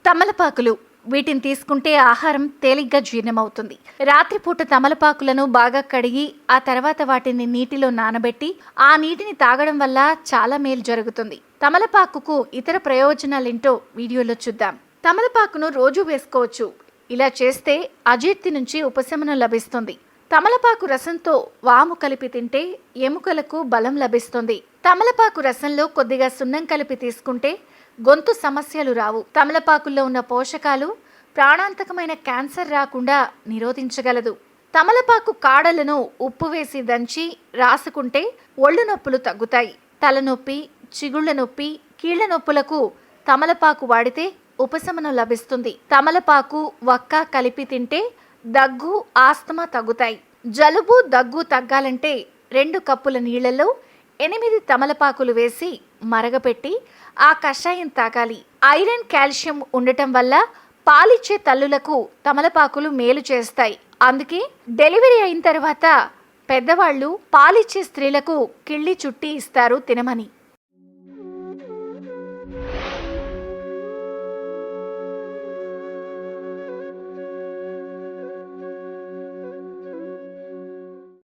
తమలపాకులు వీటిని తీసుకుంటే ఆహారం తేలిగ్గా జీర్ణమవుతుంది. రాత్రిపూట తమలపాకులను బాగా కడిగి ఆ తర్వాత వాటిని నీటిలో నానబెట్టి ఆ నీటిని తాగడం వల్ల చాలా మేలు జరుగుతుంది. తమలపాకుకు ఇతర ప్రయోజనాలేంటో వీడియోలో చూద్దాం. తమలపాకును రోజు వేసుకోవచ్చు. ఇలా చేస్తే అజీర్తి నుంచి ఉపశమనం లభిస్తుంది. తమలపాకు రసంతో వాము కలిపి తింటే ఎముకలకు బలం లభిస్తుంది. తమలపాకు రసంలో కొద్దిగా సున్నం కలిపి తీసుకుంటే గొంతు సమస్యలు రావు. తమలపాకుల్లో ఉన్న పోషకాలు ప్రాణాంతకమైన క్యాన్సర్ రాకుండా నిరోధించగలదు. తమలపాకు కాడలను ఉప్పు వేసి దంచి రాసుకుంటే ఒళ్ళు నొప్పులు తగ్గుతాయి. తలనొప్పి, చిగుళ్ల నొప్పి, కీళ్ల నొప్పులకు తమలపాకు వాడితే ఉపశమనం లభిస్తుంది. తమలపాకు, వక్క కలిపి తింటే దగ్గు, ఆస్తమా తగ్గుతాయి. జలుబు, దగ్గు తగ్గాలంటే 2 కప్పుల నీళ్లలో 8 తమలపాకులు వేసి మరగపెట్టి ఆ కషాయం తాగాలి. ఐరన్, కాల్షియం ఉండటం వల్ల పాలిచ్చే తల్లులకు తమలపాకులు మేలు చేస్తాయి. అందుకే డెలివరీ అయిన తర్వాత పెద్దవాళ్ళు పాలిచ్చే స్త్రీలకు కిళ్ళి చుట్టి ఇస్తారు తినమని.